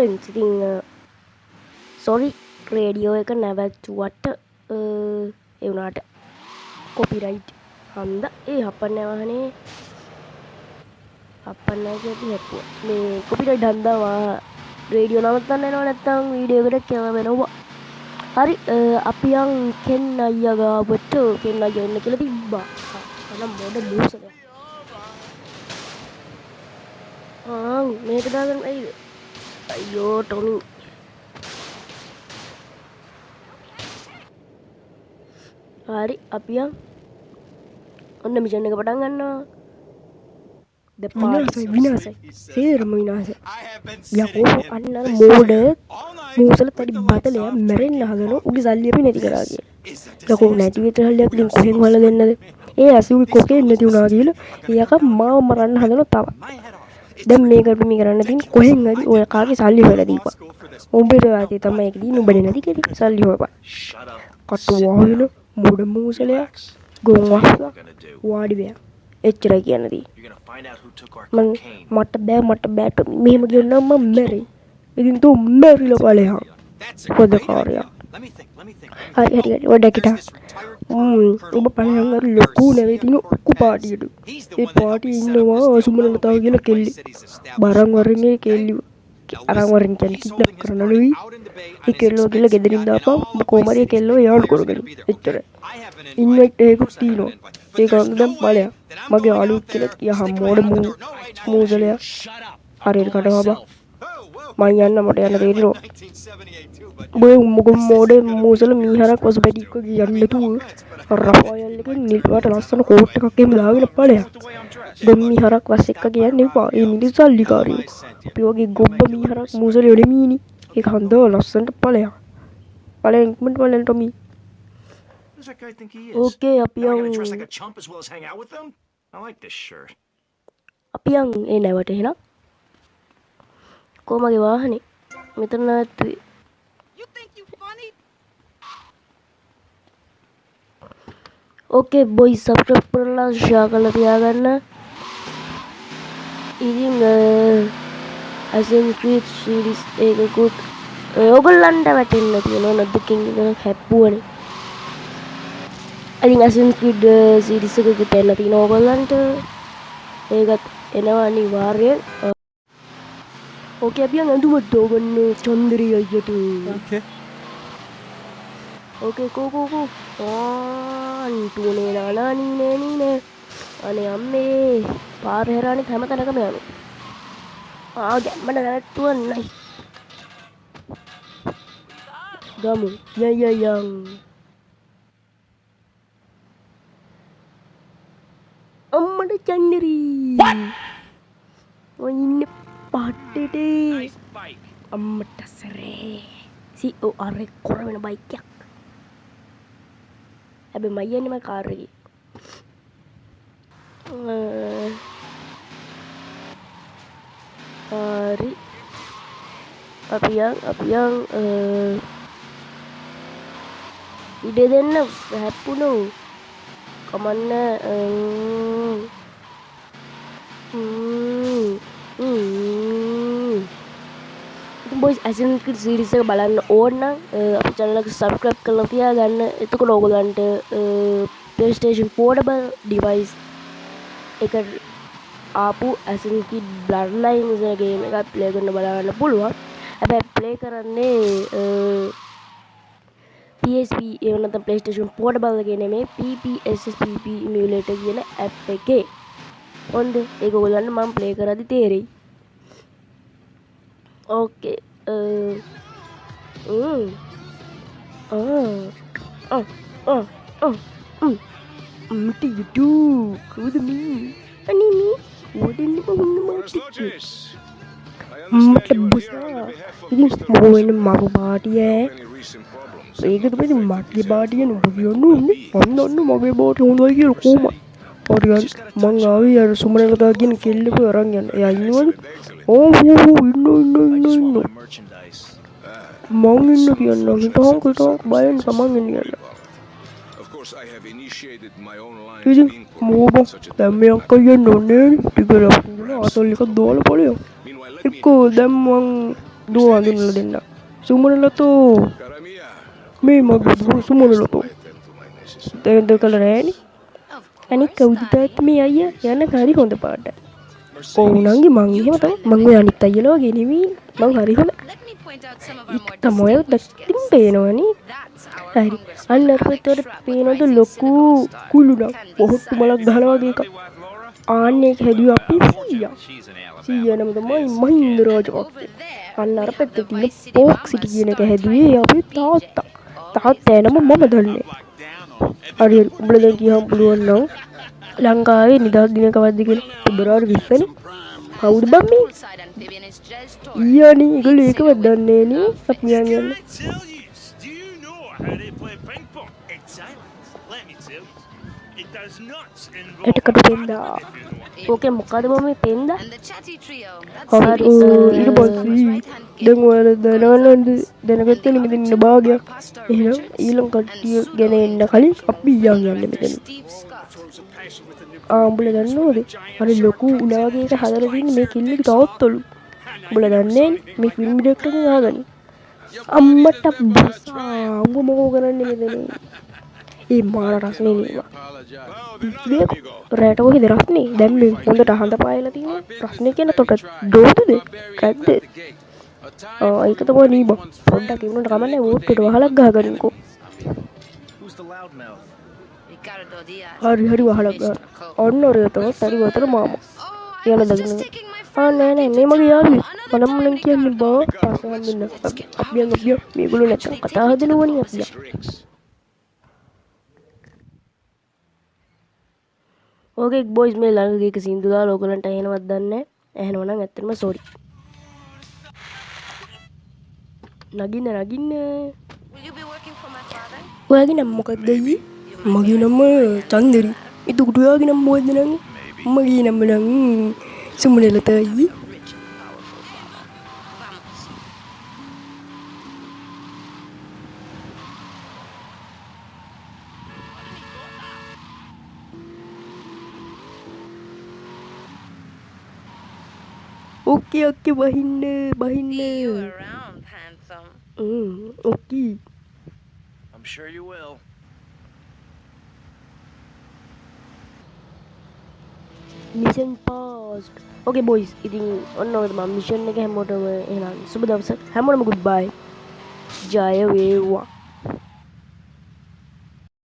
friends ඉතින් sorry radio එක නැවැත්තුවට ඒ වුණාට copyright හන්දා ඒ හපන්නේ වහනේ අපන්නේ කියලා හැප්පුවා මේ copyright හන්දා රේඩියෝ නවත්තන්න යනවා නැත්තම් වීඩියෝ එකට කියලා වෙනවා හරි අපි යන් කෙන් අයියා ගාවට කෙන් අයියා එන්න කියලා තිබ්බා අනම් මොඩ මූසල මේක දාගන්න ඇයිද අයියෝ ටොමි හරි අපි යන් ඔන්න මිෂන් එක පටන් ගන්නවා විනාසයි සේරම විනාසයි යකෝ අන්න අර මෝඩ මූසල තඩි බතලය මැරෙන්න හදන උගේ සල්ලි අපි නැති කරා කියලා යකෝ නැති විතර සල්ලියක් ඉතින් කොහෙන් හොයලා දෙන්නද ඒ අසුගේ කොකේ නැති වුණා කියලා එයාක මාව මරන්න හදන තව දැන් මේකට මේ කරන්න තියෙන කොහෙන් හරි ඔය කාගේ සල්ලි හොයලා දීපන් උඹට වාතේ තමයි ඒක දී නුඹනේ නැති කෙනෙක් සල්ලි හොයපන් කටු වහන මෝඩ මූසලයා ගොන් වස්සා වාඩි වෙයා එච්චරයි කියන්නේ මට බෑ මෙහෙම කියනවා මම මැරෙයි ඉතින් තු මැරිලා බලයන් පොද කාර්යය හරි වඩකිට ඔබ පලයන් අර ලොකු නැවතින ඔක්කු පාටියට ඒ පාටියේ ඉන්නවා සුමන ලතාව කියලා කෙල්ලි බරන් වරන්නේ කෙල්ලි අරන් වරන් කියන්නේ කිඩ්නැප් කරන නෙවෙයි ඒ කෙල්ලෝ කියලා ගෙදරින් දාපන් ඔබ කොහමද කෙල්ලෝ යාළු කරගෙන එච්චරයි ඉන්වයිට් එකකුත් තියෙනවා ඒක දැන් බලයන් මගේ යාළුවෙක් කියලා යහ මොඩ මූසලයා හරියට කටවබා මං යන්න මට යන්න දෙන්නවා බෝ මුගම් මොඩ මූසල මීහරක් වස පැටික්ක යන්න තු රෆායල් එකෙන් නිල් වට ලස්සන කෝට් එකක් එහෙම දාගෙන ඵලයක් දැන් මීහරක් වස් එක්ක කියන්නේ එපා ඒ මිනිස් සල්ලිකාරියෝ අපි වගේ ගොබ්බ මීහරක් මූසලේ නෙමීනි ඒක හන්දව ලස්සනට ඵලයක් ඵලෙන් ඉක්මනට ඵලෙන් ටොමි ඕකේ අපි යන් ඒ නැවට එහෙනම් කොමගේ වාහනේ මෙතන නැත්තුවේ ඕකේ බොයි සබ්ස්ක්‍රයිබ් කරලා ෂෙයා කරලා තියාගන්න ඉතින් Assassin's Creed series එකකුත් ඔයගොල්ලන්ට වැටෙන්න තියෙනවා නොදකින් ඉඳන් හැප්පුවනේ ඉතින් Assassin's Creed series එකකුත් එන්න තියෙනවා ඔයගොල්ලන්ට ඒකත් එනවා අනිවාර්යෙන් ඕකේ අපි අඳුමත් දෝගන්න චන්දරී අයියට ඕකේ කෝ අන්ටුනේ නානීනේ අනේ අම්මේ පාර හැරානේ හැම තැනකම යනවා ගැම්මඩ නැවැත්තුවන්නයි ගමු යයයන් අම්මට චන්දරී ඔය ඉන්න පාට්ටට අම්මට සරේ අර කොර වෙන බයික් එකක් හැබැයි මයි යන්නේම කාර් එකේ හරි අපි යන් ඉඩ දෙන්න හැප්පුණු කමන්න බොයිස් Assassin's Creed series එක බලන්න ඕන නම් අපේ channel එක subscribe කරලා තියාගන්න. එතකොට ඕගොල්ලන්ට PlayStation Portable device එක ආපු Assassin's Creed Bloodlines game එකක් play කරන්න බලන්න පුළුවන්. හැබැයි play කරන්නේ PSP ඒ නැත්නම් PlayStation Portable එකේ නෙමෙයි PPSSPP emulator කියන app එකේ. හොඳ ඒක ඔයගොල්ලන්ට මම play කරද්දි තේරෙයි. Okay. What do you do? Who's me? Anime? What in the world? Ini mau ini mau party ya? ඒක තමයි මගේ පාටිය නුඹ කියන්නේ ඔන්න මගේ පාටිය හොඳයි කියලා කොහොමද හරියට මං ආවේ අර සුමනලතා කියන කෙල්ලව අරන් යන්න එයා ඉන්නවද ඉන්න මං ඉන්න කියනවා හිතහන් බයෙන් සමන් ඉන්න කියන්න ඉතින් මෝබ දැන් මේ අක්කා කියන්න ඕනේ ටිකලා අතල් එක දාලා බලය එක්කෝ දැන් මං දුව අඳුනලා දෙන්න. සුමනලතෝ මේ මගේ දුව සුමනලතෝ. දැන් කළ නෑනේ. අනික කවුද තාත් මේ අයියා යන හරි හොඳ පාටයි. ඔව් නංගි මං එහෙම තමයි මං ඔය අනිත් අයියලා වගේ නෙවෙයි මං හරි හොඳ. තමයි දැක්කින් පේනවනේ. හරි අන්න අර පැත්තට පේනවද ලොකු කුළුණක් පොහොට්ටු මලක් ගහලා වගේ එකක්. ආන්නේ ඒක හැදුවේ අපි සීයා නම තමයි මහින්ද රාජපක්ෂ. අන්න අර පැත්තේ තියෙන පෝක් සිටි කියන එක හැදුවේ අපේ තාත්තා. තාත්තා නම මම දන්නේ. හරි උඹලා දැන් කියහම පුළුවන් නම් ලංකාවේ නිදහස් දින කවද්ද කියලා පෙබරවාරි 20 වෙනි. කවුද බම් මේ? ඊයනේ ඒගොල්ලෝ ඒකවත් දන්නේ නේ අපි යන්නේ. එටකට පෙන්දා. ඕකේ මොකද බම් මේ පෙන්දා? හරි ඊට පස්සේ දැන් ඔයාලා දැනගන්නවද දැනගත්තේ නේ මෙතන ඉන්න භාගයක්. එහෙනම් ඊළඟ කට්ටිය ගැන එන්න කලින් අපි යන්නේ මෙතන. උඹලා දන්නවද? අර ලොකු උලා වගේ එක හදලා තියෙන්නේ මේ කිල්ලගේ තාත්තලු. උඹලා දන්නේ මේ ෆිල්ම් ඩිරෙක්ටර් එකෙන් ආගනි. අම්මට බසා උඹ මොකෝ කරන්නේ මෙතන? ඒ මාර රස්නේ නේවා. රැට කොහෙද රස්නේ? දැන් මේ හොඳට හඳ පායලා තියෙනවා. රස්නේ කියන තොට දෝතද? කද්ද? ඒක තමයි නීබ. පොඩ්ඩක් ඉන්නට කමන්නේ වෝට්ටුවට වහලක් ගහගන්නකෝ. හරි වහලක් ගන්න. ඔන්න ඔරේ තමයි හරි වතර මාමා. කියලා දකින්න. නෑ මේ මගේ යාළුවෙක්. මනම් කියන්නේ බා පාසල් දෙන්න. අපි මේගොල්ලෝ නැත්තම් කතා හදනවනේ අපි. ඕකේ බොයිස් මේ ළඟ ගිහක සින්දු දාලා ඕගලන්ට ඇහෙනවද දන්නේ නැහැ. ඇහෙනව නම් ඇත්තටම සෝරි. නගින්න. ඔයාගේ නම මොකක්ද අයියේ? මගේ නම චන්දරි. එතකොට ඔයාගේ නම මොකද්ද නංගි? මගේ නම නම් සුමනලතයි. Oke, bahinne. You around, handsome. Okay. I'm sure you will. Mission passed. Okay boys, ඉතින් ඔන්න ඔය තමයි මිෂන් එක හැමෝටම එහෙනම් සුබ දවසක්. හැමෝටම goodbye. ජය වේවා.